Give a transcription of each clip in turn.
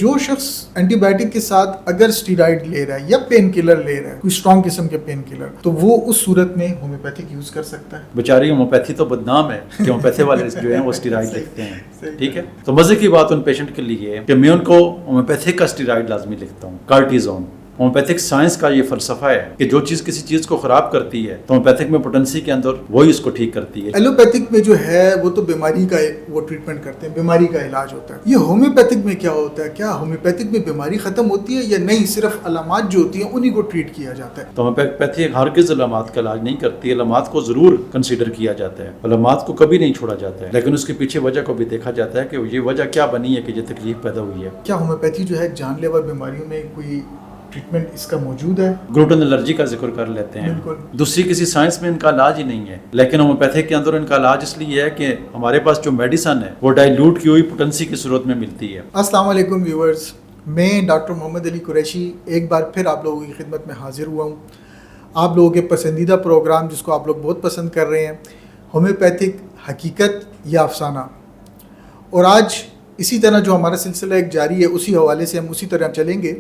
जो शख्स एंटीबायोटिक के साथ अगर स्टीरॉइड ले रहा है या पेन किलर ले रहा है, कोई स्ट्रॉन्ग किस्म के पेन किलर, तो वो उस सूरत में होम्योपैथिक यूज कर सकता है। बेचारी होम्योपैथी तो बदनाम है कि होम्योपैथी वाले जो हैं वो स्टीरॉइड लिखते हैं, ठीक है। तो मजे की बात उन पेशेंट के लिए कि मैं उनको होम्योपैथिक का स्टीरॉइड लाजमी लिखता हूँ, कार्टिजोन। होम्योपैथिक साइंस का ये फलसफा है कि जो चीज़ किसी चीज़ को ख़राब करती है तो होम्योपैथिक में पोटेंसी के अंदर वही उसको ठीक करती है। एलोपैथिक में जो है वो तो बीमारी का वो ट्रीटमेंट करते हैं, बीमारी का इलाज होता है। ये होम्योपैथिक में क्या होता है? क्या होम्योपैथिक में बीमारी ख़त्म होती है या नहीं, सिर्फ अलामात जो होती हैं उन्हीं को ट्रीट किया जाता है? तो होम्योपैथी हरगिज़ अलामात का इलाज नहीं करती है। अलामात को ज़रूर कंसिडर किया जाता है, अलामात को कभी नहीं छोड़ा जाता है, लेकिन उसके पीछे वजह को भी देखा जाता है कि ये वजह क्या बनी है कि ये तकलीफ पैदा हुई है। क्या होम्योपैथी जो है जानलेवा बीमारियों में कोई ट्रीटमेंट इसका मौजूद है? ग्लूटेन एलर्जी का जिक्र कर लेते हैं, दूसरी किसी साइंस में इनका इलाज ही नहीं है, लेकिन होम्योपैथिक के अंदर इनका इलाज इसलिए है कि हमारे पास जो मेडिसिन है वो डाइल्यूट की हुई पोटेंसी की सूरत में मिलती है। अस्सलाम वालेकुम व्यूअर्स, मैं डॉक्टर मोहम्मद अली कुरैशी एक बार फिर आप लोगों की खिदमत में हाजिर हुआ हूँ। आप लोगों के पसंदीदा प्रोग्राम जिसको आप लोग बहुत पसंद कर रहे हैं, होम्योपैथिक हकीकत या अफसाना। और आज इसी तरह जो हमारा सिलसिला एक जारी है, उसी हवाले से हम उसी तरह चलेंगे।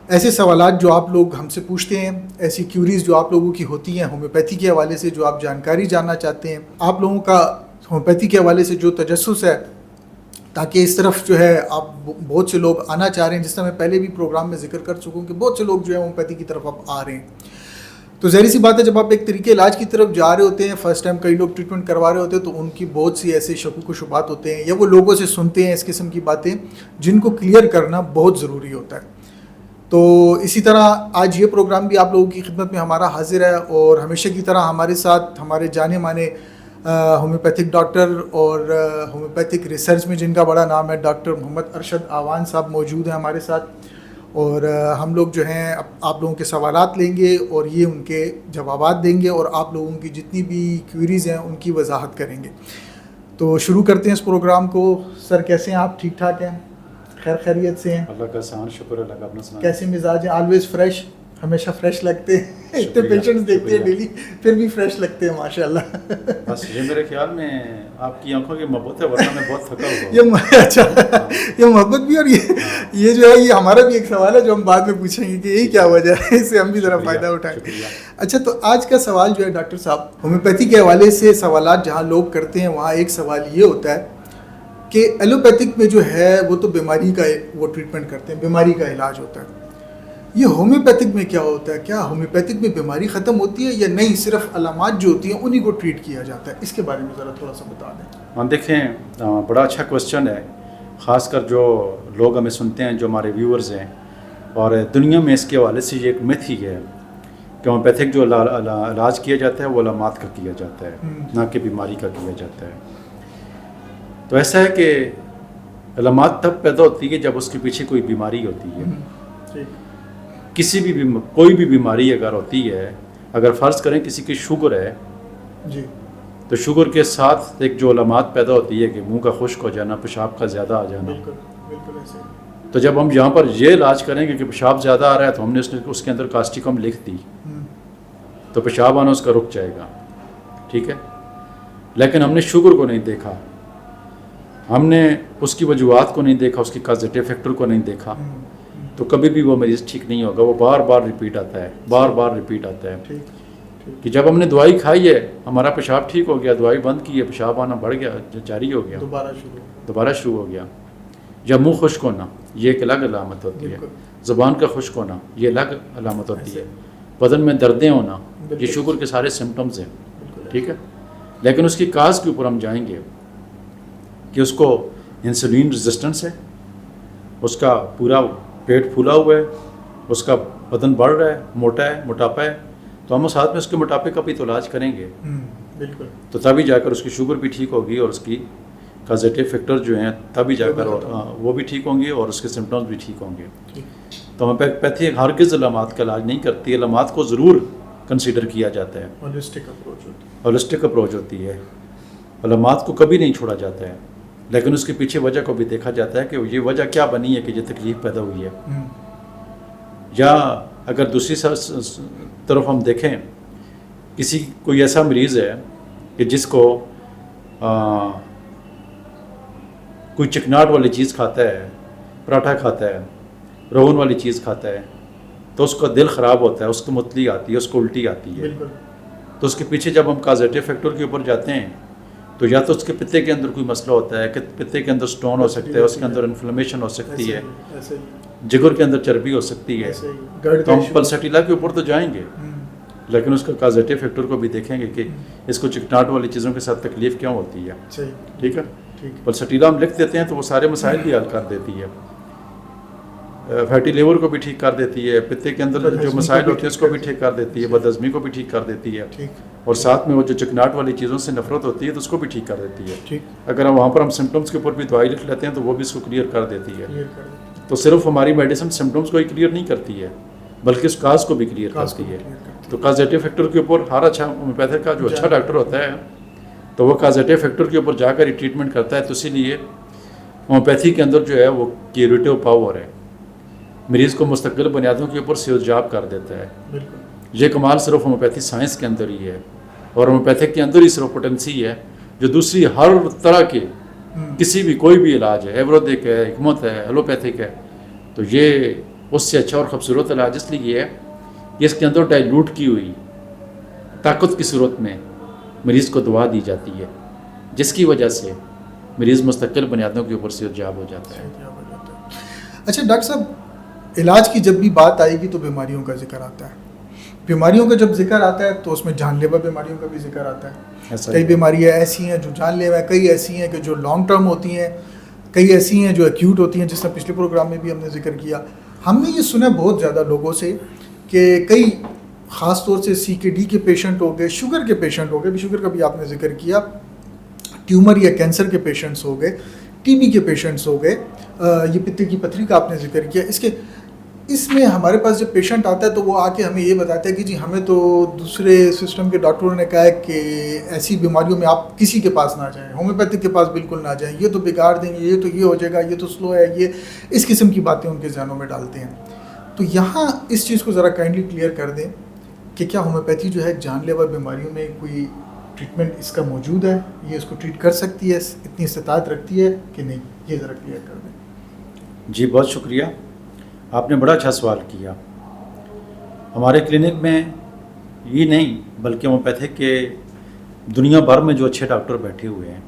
ऐसे सवालात जो आप लोग हमसे पूछते हैं, ऐसी क्यूरीज जो आप लोगों की होती हैं होम्योपैथी के हवाले से, जो आप जानकारी जानना चाहते हैं, आप लोगों का होम्योपैथी के हवाले से जो तजस्सुस है, ताकि इस तरफ जो है आप बहुत से लोग आना चाह रहे हैं, जिस तरह मैं पहले भी प्रोग्राम में जिक्र कर चुका हूँ कि बहुत से लोग जो है होम्योपैथी की तरफ अब आ रहे हैं। तो ज़ाहिर सी बात है, जब आप एक तरीके इलाज की तरफ जा रहे होते हैं, फर्स्ट टाइम कई लोग ट्रीटमेंट करवा रहे होते हैं, तो उनकी बहुत सी ऐसे शकूक व शुबात होते हैं या वो लोगों से सुनते हैं इस किस्म की बातें जिनको क्लियर करना बहुत ज़रूरी होता है। तो इसी तरह आज ये प्रोग्राम भी आप लोगों की खिदमत में हमारा हाजिर है और हमेशा की तरह हमारे साथ हमारे जाने माने होम्योपैथिक डॉक्टर और होम्योपैथिक रिसर्च में जिनका बड़ा नाम है, डॉक्टर मोहम्मद अरशद आवान साहब मौजूद हैं हमारे साथ। और हम लोग जो हैं आप लोगों के सवालात लेंगे और ये उनके जवाबात देंगे और आप लोगों की जितनी भी क्वेरीज़ हैं उनकी वजाहत करेंगे। तो शुरू करते हैं इस प्रोग्राम को। सर कैसे हैं आप? ठीक ठाक हैं? खैर खैरियत से हैं? अल्लाह का एहसान, शुक्र अल्लाह का। अपना सुनाएं। कैसे मिजाज है? ऑलवेज फ्रेश, हमेशा फ्रेश लगते हैं। इतने पेशेंट्स देखते हैं डेली, फिर भी फ्रेश लगते हैं माशाल्लाह। बस ये मेरे ख्याल में आपकी आंखों की मोहब्बत है, वरना मैं बहुत थका हुआ। अच्छा, ये मोहब्बत भी। और ये जो है ये हमारा भी एक सवाल है जो हम बाद में पूछेंगे कि यही क्या वजह है, इससे हम भी ज़रा फ़ायदा उठाएं। अच्छा, तो आज का सवाल जो है डॉक्टर साहब, होम्योपैथी के हवाले से सवालात जहाँ लोग करते हैं वहाँ एक सवाल ये होता है कि एलोपैथिक में जो है वो तो बीमारी का वो ट्रीटमेंट करते हैं, बीमारी का इलाज होता है। ये होम्योपैथिक में क्या होता है? क्या होम्योपैथिक में बीमारी ख़त्म होती है या नहीं, सिर्फ अलामात जो होती हैं उन्हीं को ट्रीट किया जाता है? इसके बारे में ज़रा थोड़ा सा बता दें। हाँ देखें, बड़ा अच्छा क्वेश्चन है। ख़ासकर जो लोग हमें सुनते हैं, जो हमारे व्यूअर्स हैं, और दुनिया में इसके हवाले से ये एक मिथ ही है कि होम्योपैथिक जो इलाज किया जाता है वो अलामात का किया जाता है, ना कि बीमारी का किया जाता है। तो ऐसा है कि अलामात तब पैदा होती है जब उसके पीछे कोई बीमारी होती है। किसी भी कोई भी बीमारी अगर होती है, अगर फ़र्ज़ करें किसी की शुगर है जी, तो शुगर के साथ एक जो अलामात पैदा होती है कि मुंह का खुश्क हो जाना, पेशाब का ज़्यादा आ जाना। बिल्कुल ऐसे। तो जब हम यहाँ पर ये इलाज करेंगे कि पेशाब ज़्यादा आ रहा है, तो हमने उसके अंदर कास्टिकम लिख दी, तो पेशाब आना उसका रुक जाएगा, ठीक है। लेकिन हमने शुगर को नहीं देखा, हमने उसकी वजूहात को नहीं देखा, उसकी कॉजेटिव फैक्टर को नहीं देखा, तो कभी भी वो मरीज़ ठीक नहीं होगा। वो बार बार रिपीट आता है, बार बार रिपीट आता है। कि जब हमने दवाई खाई है, हमारा पेशाब ठीक हो गया, दवाई बंद की है, पेशाब आना बढ़ गया, जारी हो गया, दोबारा शुरू हो गया। या मुँह खुश्क होना, ये एक अलग अलामत होती है। ज़ुबान का खुश्क होना, ये अलग अलामत होती है। बदन में दर्दें होना, ये शुगर के सारे सिम्टम्स हैं, ठीक है। लेकिन उसकी काज के ऊपर हम जाएंगे कि उसको इंसुलिन रेजिस्टेंस है, उसका पूरा पेट फूला हुआ है, उसका बदन बढ़ रहा है, मोटा है, मोटापा है, तो हम साथ में उसके मोटापे का भी तो इलाज करेंगे। बिल्कुल। तो तभी जाकर उसकी शुगर भी ठीक होगी और उसकी कॉजेटिव फैक्टर जो हैं तभी जाकर वो भी ठीक होंगे और उसके सिम्टम्स भी ठीक होंगे। तो होम्योपैथी हरगिज़ अलामात का इलाज नहीं करती, अलामात को ज़रूर कंसिडर किया जाता है। होलिस्टिक अप्रोच होती है, अलामात को कभी नहीं छोड़ा जाता है, लेकिन उसके पीछे वजह को भी देखा जाता है कि ये वजह क्या बनी है कि ये तकलीफ पैदा हुई है। या अगर दूसरी तरफ हम देखें, किसी कोई ऐसा मरीज़ है कि जिसको कोई चिकनाहट वाली चीज़ खाता है, पराठा खाता है, रोगन वाली चीज़ खाता है, तो उसका दिल ख़राब होता है, उसको मुतली आती है, उसको उल्टी आती है। तो उसके पीछे जब हम काजेटिव फैक्टर के ऊपर जाते हैं तो या तो उसके पित्ते के अंदर कोई मसला होता है कि पित्ते के अंदर स्टोन हो सकता है, उसके अंदर इन्फ्लेमेशन हो सकती है, जिगर के अंदर चर्बी हो सकती है, तो हम पल्सटीला के ऊपर तो जाएंगे लेकिन उसका काजेटिव फैक्टर को भी देखेंगे कि इसको चिकनाहट वाली चीज़ों के साथ तकलीफ क्यों होती है। ठीक है, पल्सटीला हम लिख देते हैं तो वो सारे मसाइल भी हल कर देती है, फैटी लिवर को भी ठीक कर देती है, पित्ते के अंदर जो मसाइल होते हैं उसको भी ठीक कर देती है, बदहज़मी को भी ठीक कर देती है, और साथ में वो जो चिकनाहट वाली चीज़ों से नफरत होती है तो उसको भी ठीक कर देती है। अगर हम वहाँ पर हम सिम्टम्स के ऊपर भी दवाई लिख लेते हैं तो वो भी इसको क्लियर कर देती है। तो सिर्फ हमारी मेडिसिन सिम्टम्स को ही क्लियर नहीं करती है बल्कि उस काज को भी क्लियर करती है। तो काजेटिव फैक्टर के ऊपर हर अच्छा होम्योपैथिक का जो अच्छा डॉक्टर होता है तो वो काजेटिव फैक्टर के ऊपर जाकर ही ट्रीटमेंट करता है। तो इसीलिए होम्योपैथी के अंदर जो है वो क्यूरेटिव पावर है, मरीज़ को मुस्तकिल बुनियादों के ऊपर सेहतयाब कर देता है। ये कमाल सिर्फ होम्योपैथी साइंस के अंदर ही है और होम्योपैथिक के अंदर ही सिर्फ पोटेंसी है जो दूसरी हर तरह के किसी भी कोई भी इलाज है, एवरोदिक है, हिकमत है, एलोपैथिक है, तो ये उससे अच्छा और ख़ूबसूरत इलाज इसलिए है कि इसके अंदर डाइल्यूट की हुई ताकत की सूरत में मरीज़ को दवा दी जाती है जिसकी वजह से मरीज़ मुस्तकिल बुनियादों के ऊपर सेहतयाब हो जाता है। अच्छा डॉक्टर साहब, इलाज की जब भी बात आएगी तो बीमारियों का जिक्र आता है, बीमारियों का जब जिक्र आता है तो उसमें जानलेवा बीमारियों का भी जिक्र आता है। कई बीमारियां ऐसी हैं जो जानलेवा है, कई ऐसी हैं कि जो लॉन्ग टर्म होती हैं, कई ऐसी हैं जो एक्यूट होती हैं, जिसका पिछले प्रोग्राम में भी हमने जिक्र किया। हमने ये सुना बहुत ज़्यादा लोगों से कि कई ख़ास तौर से CKD के पेशेंट हो गए, शुगर के पेशेंट हो गए, भी शुगर का भी आपने जिक्र किया, ट्यूमर या कैंसर के पेशेंट्स हो गए, TB के पेशेंट्स हो गए, ये पित्ते की पथरी का आपने जिक्र किया। इसमें हमारे पास जब पेशेंट आता है तो वो आके हमें ये बताता है कि जी हमें तो दूसरे सिस्टम के डॉक्टरों ने कहा है कि ऐसी बीमारियों में आप किसी के पास ना जाएं, होम्योपैथिक के पास बिल्कुल ना जाएं, ये तो बिगाड़ देंगे, ये तो ये हो जाएगा, ये तो स्लो है, ये इस किस्म की बातें उनके जहनों में डालते हैं। तो यहाँ इस चीज़ को ज़रा काइंडली क्लियर कर दें कि क्या होम्योपैथी जो है जानलेवा बीमारियों में कोई ट्रीटमेंट इसका मौजूद है, ये इसको ट्रीट कर सकती है, इतनी इस्तिताअत रखती है कि नहीं, ये ज़रा क्लियर कर दें। जी बहुत शुक्रिया, आपने बड़ा अच्छा सवाल किया। हमारे क्लिनिक में ये नहीं बल्कि होम्योपैथिक के दुनिया भर में जो अच्छे डॉक्टर बैठे हुए हैं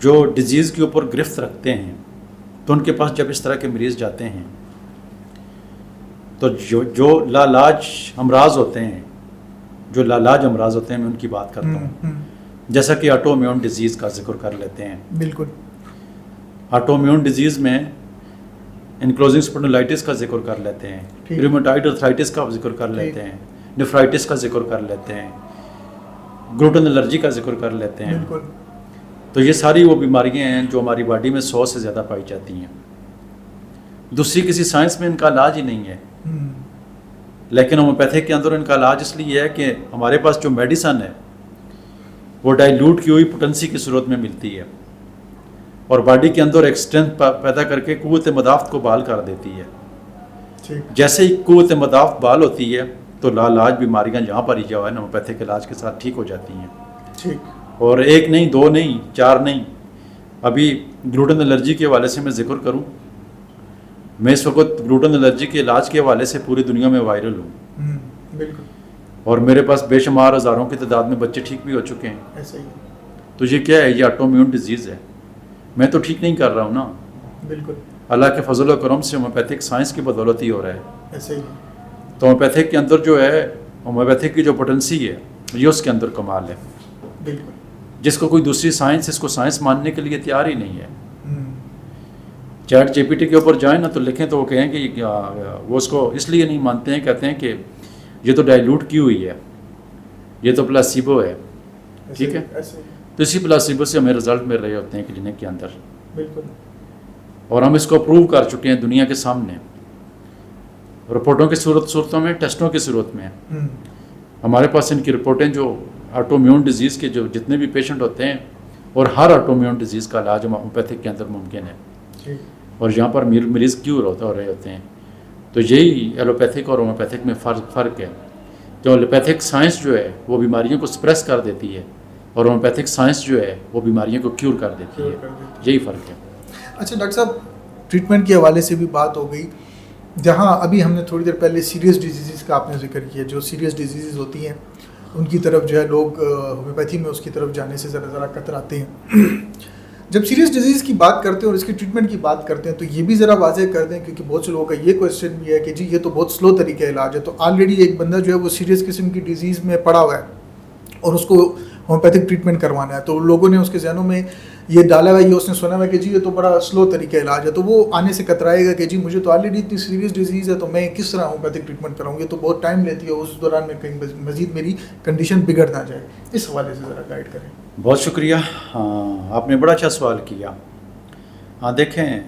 जो डिजीज़ के ऊपर गिरफ्त रखते हैं, तो उनके पास जब इस तरह के मरीज़ जाते हैं तो जो लालाज अमराज होते हैं, जो लालाज अमराज होते हैं, मैं उनकी बात करता हूँ। जैसा कि ऑटोइम्यून डिजीज़ का जिक्र कर लेते हैं। बिल्कुल, ऑटोइम्यून डिजीज़ में एनक्लोजिंग स्पॉन्डिलाइटिस का जिक्र कर लेते हैं, रूमेटॉइड आर्थराइटिस का जिक्र कर लेते हैं, नेफ्राइटिस का जिक्र कर लेते हैं, ग्लूटेन एलर्जी का जिक्र कर लेते हैं। तो ये सारी वो बीमारियां हैं जो हमारी बॉडी में 100 से ज़्यादा पाई जाती हैं। दूसरी किसी साइंस में इनका इलाज ही नहीं है, लेकिन होम्योपैथिक के अंदर इनका इलाज इसलिए है कि हमारे पास जो मेडिसन है वो डाइल्यूट की हुई पोटेंसी की सूरत में मिलती है और बॉडी के अंदर एक स्ट्रेंथ पैदा करके कुव्वत मदाफ़त को बहाल कर देती है। जैसे ही कुव्वत मदाफ़त बहाल होती है तो लालाज बीमारियां यहाँ पर ही जो है होम्योपैथिक इलाज के साथ ठीक हो जाती हैं। ठीक। और एक नहीं, दो नहीं, चार नहीं, अभी ग्लूटेन एलर्जी के हवाले से मैं जिक्र करूँ, मैं इस वक्त ग्लूटेन एलर्जी के इलाज के हवाले से पूरी दुनिया में वायरल हूँ। बिल्कुल। और मेरे पास बेशुमार हज़ारों की तादाद में बच्चे ठीक भी हो चुके हैं। ऐसे ही। तो ये क्या है? ये ऑटोइम्यून डिजीज़ है। मैं तो ठीक नहीं कर रहा हूँ ना, बिल्कुल, अल्लाह के फजल और करम से होम्योपैथिक साइंस की बदौलत ही हो रहा है। ऐसे ही। तो होम्योपैथिक के अंदर जो है, होम्योपैथिक की जो पोटेंसी है ये उसके अंदर कमाल है। बिल्कुल। जिसको कोई दूसरी साइंस इसको साइंस मानने के लिए तैयार ही नहीं है। चैट GPT के ऊपर जाए ना तो लिखें तो वो कहें कि वो उसको इसलिए नहीं मानते हैं, कहते हैं कि ये तो डाइल्यूट की हुई है, ये तो प्लासिबो है। ठीक है, तो इसी प्लासिबो से हमें रिजल्ट मिल रहे होते हैं क्लिनिक के अंदर। बिल्कुल। और हम इसको अप्रूव कर चुके हैं दुनिया के सामने, रिपोर्टों की सूरतों में, टेस्टों की सूरत में। हमारे पास इनकी रिपोर्टें जो ऑटोइम्यून डिजीज़ के जो जितने भी पेशेंट होते हैं, और हर ऑटोइम्यून डिजीज़ का इलाज होम्योपैथिक के अंदर मुमकिन है। और यहाँ पर मरीज़ क्योर हो रहे होते हैं। तो यही एलोपैथिक और होम्योपैथिक में फ़र्क है। तो एलोपैथिक साइंस जो है वो बीमारियों को सप्रेस कर देती है और होम्योपैथिक साइंस जो है वो बीमारियों को क्यूर कर देती है। यही फ़र्क है। अच्छा डॉक्टर साहब, ट्रीटमेंट के हवाले से भी बात हो गई, जहाँ अभी हमने थोड़ी देर पहले सीरियस डिजीज़ का आपने जिक्र किया। जो सीरियस डिजीज़ होती हैं उनकी तरफ जो है लोग होम्योपैथी में उसकी तरफ जाने से ज़रा कतराते हैं। जब सीरियस डिजीज़ की बात करते हैं और इसकी ट्रीटमेंट की बात करते हैं तो ये भी ज़रा वाज़ेह कर दें, क्योंकि बहुत से लोगों का ये क्वेश्चन भी है कि जी ये तो बहुत स्लो तरीके इलाज है। तो ऑलरेडी एक बंदा जो है वो सीरियस किस्म की डिजीज़ में पड़ा हुआ है और उसको होम्योपैथिक ट्रीटमेंट करवाना है, तो लोगों ने उसके जहनों में ये डाला हुआ है, ये उसने सुना हुआ है कि जी ये तो बड़ा स्लो तरीका इलाज है, तो वो आने से कतराएगा कि जी मुझे तो ऑलरेडी इतनी सीरियस डिजीज़ है तो मैं किस तरह होम्योपैथिक ट्रीटमेंट कराऊंगी, तो बहुत टाइम लेती है, उस दौरान में कहीं मज़ीद मेरी कंडीशन बिगड़ ना जाए। इस हवाले से ज़रा गाइड करें। बहुत शुक्रिया। हाँ, आपने बड़ा अच्छा सवाल किया। हाँ, देखें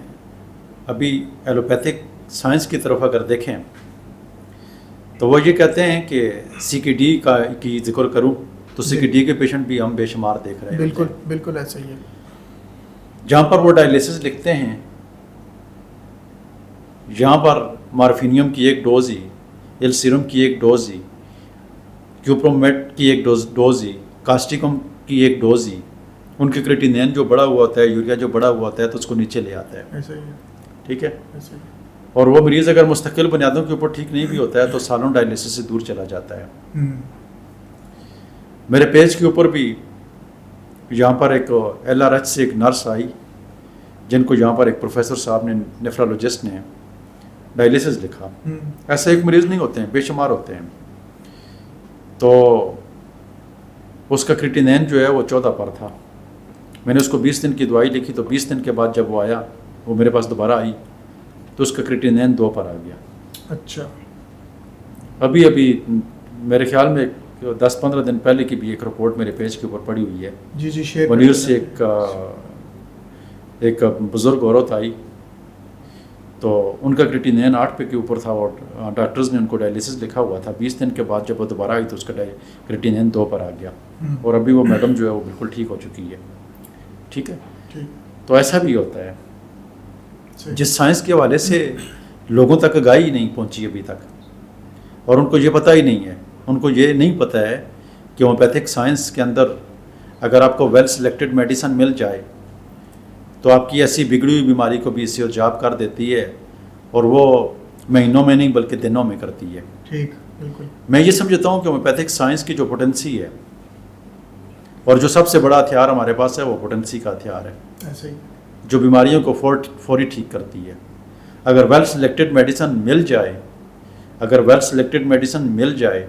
अभी एलोपैथिक साइंस की तरफ अगर देखें तो वो ये कहते हैं कि CKD की जिक्र करूँ तो CKD के पेशेंट भी हम बेशुमार देख रहे हैं। बिल्कुल बिल्कुल ऐसा ही है। जहाँ पर वो डायलिसिस लिखते हैं, यहाँ पर मॉर्फिनियम की एक डोज ही, एल्सीरम की एक डोज ही, क्यूप्रोमेट की एक डोज ही, कास्टिकम की एक डोज ही, उनके क्रिएटिनिन जो बड़ा हुआ होता है, यूरिया जो बड़ा हुआ होता है तो उसको नीचे ले आता है। ऐसा ही है। ठीक है। ऐसा ही। और वो मरीज़ अगर मुस्तकिल बुनियादों के ऊपर ठीक नहीं भी होता है तो सालों डायलिसिस से दूर चला जाता है। मेरे पेज के ऊपर भी यहाँ पर एक LRH से एक नर्स आई जिनको यहाँ पर एक प्रोफेसर साहब ने, नेफ्रोलॉजिस्ट ने डायलिसिस लिखा। ऐसे एक मरीज़ नहीं होते हैं, बेशुमार होते हैं। तो उसका क्रिएटिनिन जो है वो 14 पर था। मैंने उसको 20 दिन की दवाई लिखी, तो 20 दिन के बाद जब वो आया, वो मेरे पास दोबारा आई तो उसका क्रिएटिनिन 2 पर आ गया। अच्छा। अभी मेरे ख्याल में 10-15 दिन पहले की भी एक रिपोर्ट मेरे पेज के ऊपर पड़ी हुई है। जी जी, शेयर वनीर से एक बुज़ुर्ग औरत आई तो उनका क्रिएटिनिन 8 पे के ऊपर था और डॉक्टर्स ने उनको डायलिसिस लिखा हुआ था। 20 दिन के बाद जब वो दोबारा आई तो उसका क्रिएटिनिन 2 पर आ गया और अभी वो मैडम जो है वो बिल्कुल ठीक हो चुकी है। ठीक है। तो ऐसा भी होता है। जिस साइंस के हवाले से लोगों तक आगाही ही नहीं पहुंची अभी तक, और उनको ये पता ही नहीं है, उनको ये नहीं पता है कि होम्योपैथिक साइंस के अंदर अगर आपको वेल सिलेक्टेड मेडिसिन मिल जाए तो आपकी ऐसी बिगड़ी हुई बीमारी को भी सिरजाब कर देती है और वो महीनों में नहीं बल्कि दिनों में करती है। ठीक, बिल्कुल। मैं ये समझता हूँ कि होम्योपैथिक साइंस की जो पोटेंसी है और जो सबसे बड़ा हथियार हमारे पास है वो पोटेंसी का हथियार है। ऐसे ही। जो बीमारियों को फौरी ठीक करती है। अगर वेल सिलेक्टेड मेडिसिन मिल जाए,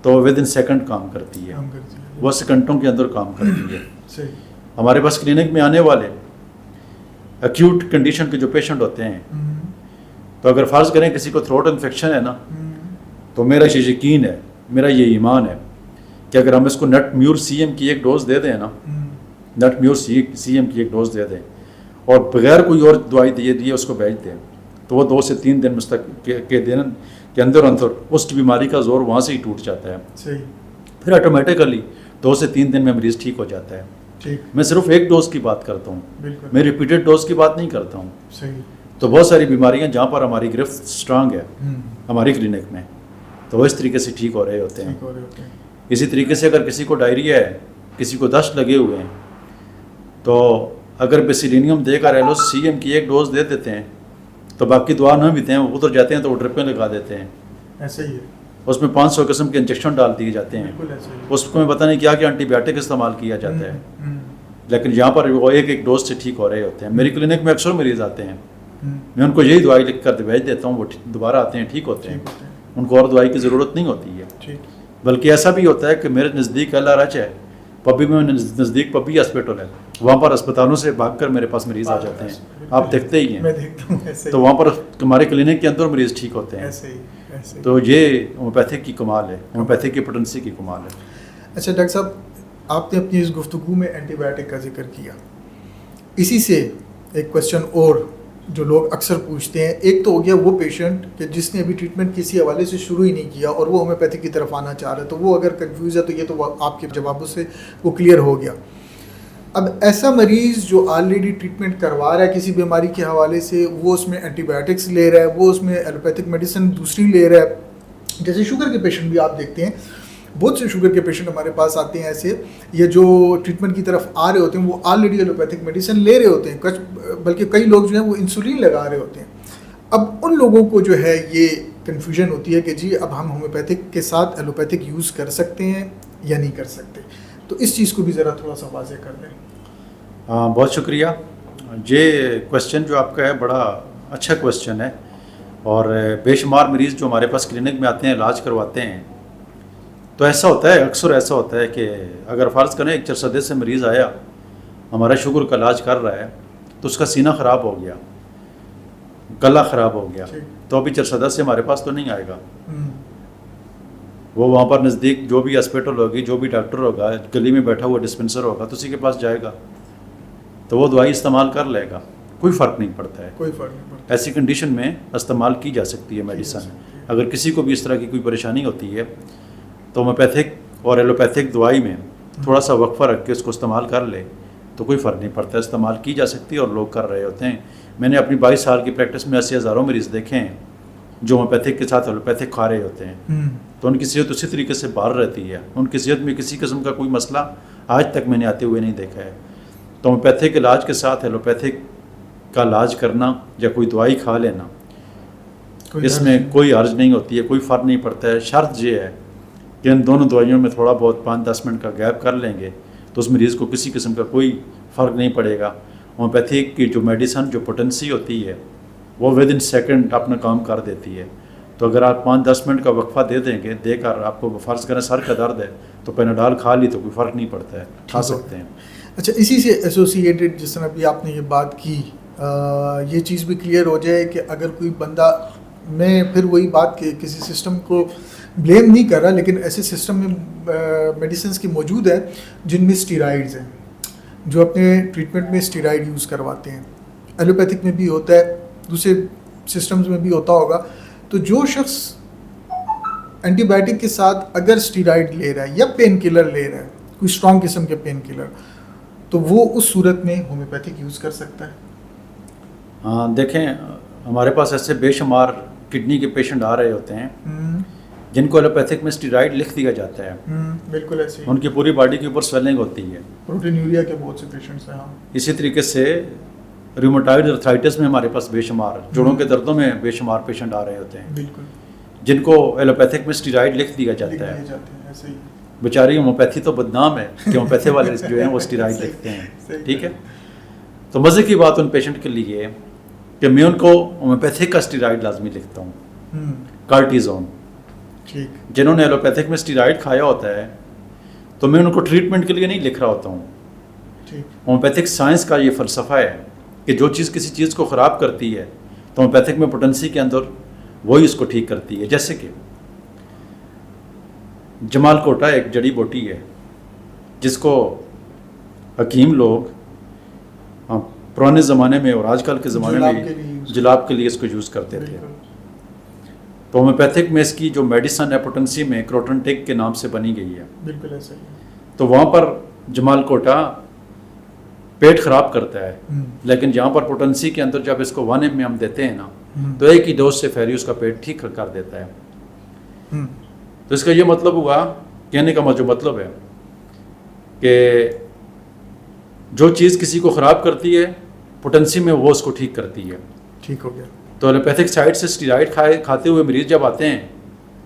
तो विद इन सेकंड काम करती है। वो सेकंडों के अंदर काम करती है। सही। हमारे पास क्लिनिक में आने वाले एक्यूट कंडीशन के जो पेशेंट होते हैं, तो अगर फ़र्ज़ करें किसी को थ्रोट इन्फेक्शन है ना, तो मेरा ये यकीन है, मेरा ये ईमान है कि अगर हम इसको नटम्यूर CM की एक डोज दे दें ना, नटम्यूर CM की एक डोज दे दें और बगैर कोई और दवाई दिए उसको भेज दें, तो वो 2 से 3 दिन के दिन के अंदर उस बीमारी का जोर वहाँ से ही टूट जाता है। सही। फिर ऑटोमेटिकली 2 से 3 दिन में मरीज़ ठीक हो जाता है। ठीक। मैं सिर्फ एक डोज की बात करता हूँ, मैं रिपीटेड डोज की बात नहीं करता हूँ। सही। तो बहुत सारी बीमारियाँ जहाँ पर हमारी गिरफ्त स्ट्रांग है हमारी क्लिनिक में, तो वो इस तरीके से ठीक हो रहे होते हैं। इसी तरीके से अगर किसी को डायरिया है, किसी को दस्त लगे हुए हैं, तो अगर बेसिलिनियम देकर CM की एक डोज दे देते हैं तो बाकी दवा ना भी दें, वो उतर जाते हैं तो वो ड्रिपें लगा देते हैं। ऐसे ही है। उसमें 500 किस्म के इंजेक्शन डाल दिए जाते हैं, उसमें पता नहीं क्या क्या एंटीबायोटिक इस्तेमाल किया जाता है, लेकिन यहाँ पर वो एक डोज से ठीक हो रहे होते हैं। मेरी क्लिनिक में अक्सर मरीज़ आते हैं, मैं उनको यही दवाई लिख कर भेज देता हूँ, वो दोबारा आते हैं, ठीक होते हैं, उनको और दवाई की ज़रूरत नहीं होती है। बल्कि ऐसा भी होता है कि मेरे नज़दीक LRH है, पब्बी में नज़दीक पब्बी हॉस्पिटल है, वहाँ पर अस्पतालों से भागकर मेरे पास मरीज़ आ जाते हैं। आप देखते ही हैं, मैं देखता हूँ ऐसे तो वहाँ पर हमारे क्लिनिक के अंदर मरीज़ ठीक होते हैं। ऐसे ही। तो ये होम्योपैथिक की कमाल है, होम्योपैथिक की पोटेंसी की कमाल है। अच्छा डॉक्टर साहब, आपने अपनी इस गुफ्तगू में एंटीबायोटिक का जिक्र किया, इसी से एक क्वेश्चन और जो लोग अक्सर पूछते हैं, एक तो हो गया वो पेशेंट कि जिसने अभी ट्रीटमेंट किसी हवाले से शुरू ही नहीं किया और वो होम्योपैथिक की तरफ आना चाह रहा है, तो वो अगर कंफ्यूज है तो ये तो आपके जवाबों से वो क्लियर हो गया। अब ऐसा मरीज़ जो ऑलरेडी ट्रीटमेंट करवा रहा है किसी बीमारी के हवाले से, वो उसमें एंटीबायोटिक्स ले रहा है, वो उसमें एलोपैथिक मेडिसिन दूसरी ले रहा है, जैसे शुगर के पेशेंट भी आप देखते हैं बहुत से शुगर के पेशेंट हमारे पास आते हैं ऐसे, या जो ट्रीटमेंट की तरफ आ रहे होते हैं वो ऑलरेडी एलोपैथिक मेडिसिन ले रहे होते हैं, कुछ बल्कि कई लोग जो हैं वो इंसुलिन लगा रहे होते हैं। अब उन लोगों को जो है ये कन्फ्यूजन होती है कि जी अब हम होम्योपैथिक के साथ एलोपैथिक यूज़ कर सकते हैं या नहीं कर सकते, तो इस चीज़ को भी ज़रा थोड़ा सा वाज़ेह कर दें। बहुत शुक्रिया। ये क्वेश्चन जो आपका है बड़ा अच्छा क्वेश्चन है, और बेशुमार मरीज़ जो हमारे पास क्लिनिक में आते हैं इलाज करवाते हैं, तो ऐसा होता है, अक्सर ऐसा होता है कि अगर फ़र्ज़ करें एक चरसदे से मरीज़ आया, हमारा शुगर का इलाज कर रहा है, तो उसका सीना ख़राब हो गया, गला ख़राब हो गया, तो अभी चरसदा से हमारे पास तो नहीं आएगा। वो वहाँ पर नज़दीक जो भी हॉस्पिटल होगी, जो भी डॉक्टर होगा, गली में बैठा हुआ डिस्पेंसर होगा, तो उसी के पास जाएगा, तो वो दवाई इस्तेमाल कर लेगा, कोई फ़र्क नहीं पड़ता है। कोई फ़र्क नहीं पड़ता। ऐसी कंडीशन में इस्तेमाल की जा सकती है मेडिसिन। अगर किसी को भी इस तरह की कोई परेशानी होती है तो होम्योपैथिक और एलोपैथिक दवाई में थोड़ा सा वक्फा रख के उसको इस्तेमाल कर ले तो कोई फ़र्क नहीं पड़ता, इस्तेमाल की जा सकती है और लोग कर रहे होते हैं। मैंने अपनी 22 साल की प्रैक्टिस में ऐसे हज़ारों मरीज़ देखे हैं जो होम्योपैथिक के साथ एलोपैथिक खा रहे होते हैं, तो उनकी सेहत उसी तरीके से बाहर रहती है, उनकी सेहत में किसी किस्म का कोई मसला आज तक मैंने आते हुए नहीं देखा है। तो होम्योपैथिक इलाज के साथ एलोपैथिक का इलाज करना या कोई दवाई खा लेना, इसमें कोई हर्ज नहीं होती है, कोई फ़र्क नहीं पड़ता है। शर्त ये है कि इन दोनों दवाइयों में थोड़ा बहुत 5-10 मिनट का गैप कर लेंगे तो उस मरीज़ को किसी किस्म का कोई फ़र्क नहीं पड़ेगा। होम्योपैथिक की जो मेडिसन जो पोटेंसी होती है वो विद इन सेकेंड अपना काम कर देती है। तो अगर आप 5-10 मिनट का वक्फा दे देंगे, देकर आपको फ़र्ज़ करें सर का दर्द है तो पेनाडॉल खा ली तो कोई फ़र्क नहीं पड़ता है, खा सकते हैं। अच्छा, इसी से एसोसिएटेड जिस तरह अभी आपने ये बात की, ये चीज़ भी क्लियर हो जाए कि अगर कोई बंदा, मैं फिर वही बात कि किसी सिस्टम को ब्लेम नहीं कर रहा, लेकिन ऐसे सिस्टम में मेडिसिन की मौजूद है जिनमें स्टीरॉइड्स हैं, जो अपने ट्रीटमेंट में स्टीरॉइड यूज़ करवाते हैं। एलोपैथिक में भी होता है, दूसरे सिस्टम्स में भी होता होगा। तो जो शख्स एंटीबायोटिक के साथ अगर स्टीरॉइड ले रहा है या पेन किलर ले रहा है, कोई स्ट्रॉन्ग किस्म के पेन किलर, तो वो उस सूरत में होम्योपैथिक यूज़ कर सकता है। हाँ, देखें हमारे पास ऐसे बेशुमार किडनी के पेशेंट आ रहे होते हैं जिनको एलोपैथिक में स्टीरॉइड लिख दिया जाता है। बिल्कुल ऐसे ही। उनकी पूरी बॉडी के ऊपर स्वेलिंग होती है। प्रोटीनूरिया के बहुत से पेशेंट्स हैं। हाँ, इसी तरीके से रूमेटॉइड अर्थराइटिस में हमारे पास बेशुमार, जोड़ों के दर्दों में बेशुमार पेशेंट आ रहे होते हैं, बिल्कुल, जिनको एलोपैथिक में स्टीरॉइड लिख दिया जाता है। ऐसे ही। बेचारी होम्योपैथी तो बदनाम है कि होम्योपैथी वाले जो हैं वो स्टीरॉइड लिखते हैं, ठीक है। तो मज़े की बात उन पेशेंट के लिए कि मैं उनको होम्योपैथिक का स्टीरॉइड लाजमी लिखता हूँ, कार्टिजोन। ठीक। जिन्होंने एलोपैथिक में स्टीरॉइड खाया होता है तो मैं उनको ट्रीटमेंट के लिए नहीं लिख रहा होता हूँ। ठीक। होम्योपैथिक साइंस का ये फ़लसफ़ा है कि जो चीज़ किसी चीज़ को ख़राब करती है तो होम्योपैथिक में पोटेंसी के अंदर वही उसको ठीक करती है। जैसे कि जमालकोटा एक जड़ी बूटी है जिसको हकीम लोग पुराने ज़माने में और आजकल के ज़माने में जुलाब के लिए इसको यूज़ करते थे। तो होम्योपैथिक में इसकी जो मेडिसन है पोटेंसी में क्रोटनटिक के नाम से बनी गई है। बिल्कुल ऐसा ही। तो वहाँ पर जमालकोटा पेट ख़राब करता है, लेकिन जहाँ पर पोटेंसी के अंदर जब इसको 1 mg में हम देते हैं ना, तो एक ही डोज से फैरी उसका पेट ठीक कर देता है। तो इसका ये मतलब हुआ, कहने का जो मतलब है कि जो चीज़ किसी को ख़राब करती है पोटेंसी में वो उसको ठीक करती है। ठीक हो गया। तो एलोपैथिक साइड से स्टीरॉइड खाते हुए मरीज़ जब आते हैं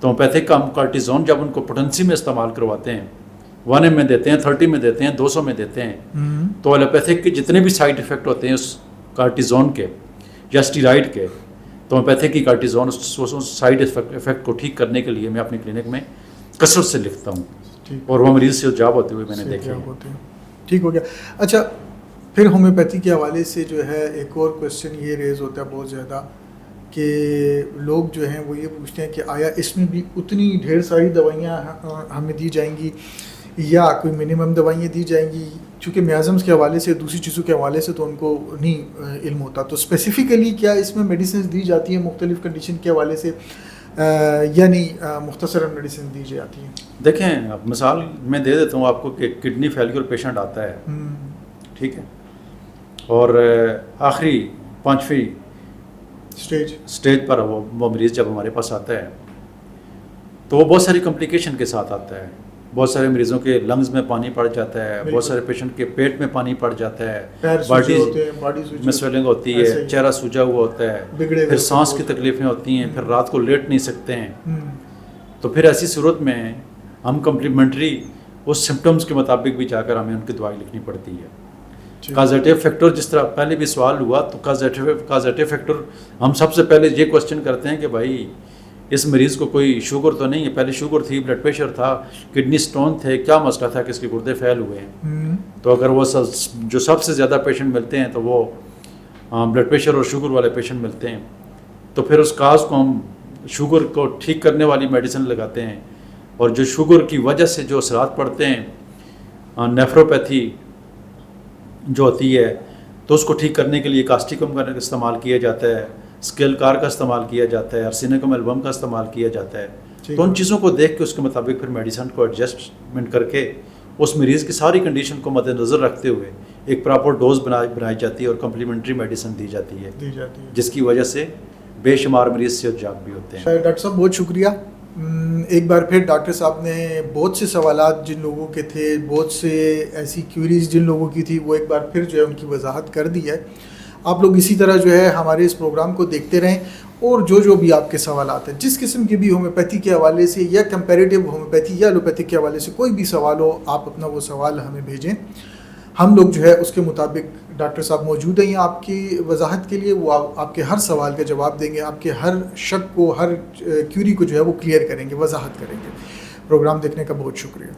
तो होम्योपैथिक का हम कार्टिजोन जब उनको पोटेंसी में इस्तेमाल करवाते हैं, 1 mg में देते हैं, 30 में देते हैं, 200 में देते हैं, तो एलोपैथिक के जितने भी साइड इफ़ेक्ट होते हैं उस कार्टिजोन के या स्टीरॉइड के, तो होम्योपैथिक की कार्टिजोन उस साइड इफ़ेक्ट को ठीक करने के लिए मैं अपनी क्लिनिक में कसरत से लिखता हूँ और वो मरीज़ से जाब होते हुए मैंने देखे हैं। ठीक हो गया। अच्छा, फिर होम्योपैथी के हवाले से जो है एक और क्वेश्चन ये रेज़ होता है बहुत ज़्यादा कि लोग जो हैं वो ये पूछते हैं कि आया इसमें भी उतनी ढेर सारी दवाइयाँ हमें दी जाएंगी या कोई मिनिमम दवाइयाँ दी जाएंगी। चूँकि मियाज़म्स के हवाले से, दूसरी चीज़ों के हवाले से तो उनको नहीं इल्म होता, तो स्पेसिफ़िकली क्या इसमें मेडिसिन दी जाती हैं मुख्तलिफ़ कंडीशन के हवाले से या नहीं मुख्तसरन मेडिसिन दी जाती हैं? देखें, अब मिसाल मैं दे देता हूँ आपको कि किडनी फेलियर पेशेंट आता है, ठीक है, और आखिरी 5वीं स्टेज पर वो मरीज़ जब हमारे पास आता है तो वो बहुत सारी कॉम्प्लिकेशन के साथ आता है। बहुत सारे मरीजों के लंग्स में पानी पड़ जाता है, बहुत सारे पेशेंट के पेट में पानी पड़ जाता है, बॉडी में स्वेलिंग होती है, चेहरा सूजा हुआ होता है, फिर सांस की तकलीफें होती हैं, फिर रात को लेट नहीं सकते हैं। तो फिर ऐसी सूरत में हम कम्प्लीमेंट्री उस सिम्टम्स के मुताबिक भी जाकर हमें उनकी दवाई लिखनी पड़ती है। काजेटिव फैक्टर, जिस तरह पहले भी सवाल हुआ, तो काजेटिव फैक्टर हम सबसे पहले ये क्वेश्चन करते हैं कि भाई इस मरीज़ को कोई शुगर तो नहीं है, पहले शुगर थी, ब्लड प्रेशर था, किडनी स्टोन थे, क्या मसला था कि इसके गुर्दे फैल हुए हैं। तो अगर वो जो सबसे ज़्यादा पेशेंट मिलते हैं तो वो ब्लड प्रेशर और शुगर वाले पेशेंट मिलते हैं। तो फिर उस काज को हम शुगर को ठीक करने वाली मेडिसिन लगाते हैं, और जो शुगर की वजह से जो असरात पड़ते हैं, नेफ्रोपैथी जो होती है, तो उसको ठीक करने के लिए कास्टिकम का इस्तेमाल किया जाता है, स्केल कार का इस्तेमाल किया जाता है, आर्सेनिकम एल्बम का इस्तेमाल किया जाता है। तो उन चीज़ों को देख के उसके मुताबिक फिर मेडिसिन को एडजस्टमेंट करके उस मरीज़ की सारी कंडीशन को मद्देनज़र रखते हुए एक प्रॉपर डोज बनाई जाती है और कम्प्लीमेंट्री मेडिसिन दी जाती है, जिसकी वजह से बेशुमार मरीज़ सेहतयाब भी होते हैं। डॉक्टर साहब बहुत शुक्रिया। एक बार फिर डॉक्टर साहब ने बहुत से सवालात जिन लोगों के थे, बहुत से ऐसी क्यूरीज जिन लोगों की थी, वो एक बार फिर जो है उनकी वजाहत कर दी है। आप लोग इसी तरह जो है हमारे इस प्रोग्राम को देखते रहें, और जो भी आपके सवालात हैं, जिस किस्म के भी होम्योपैथी के हवाले से या कंपैरेटिव होम्योपैथी या एलोपैथिक के हवाले से कोई भी सवाल हो, आप अपना वो सवाल हमें भेजें। हम लोग जो है उसके मुताबिक, डॉक्टर साहब मौजूद हैं आपकी वजाहत के लिए, वो आपके हर सवाल का जवाब देंगे, आपके हर शक को, हर क्यूरी को जो है वो क्लियर करेंगे, वजाहत करेंगे। प्रोग्राम देखने का बहुत शुक्रिया।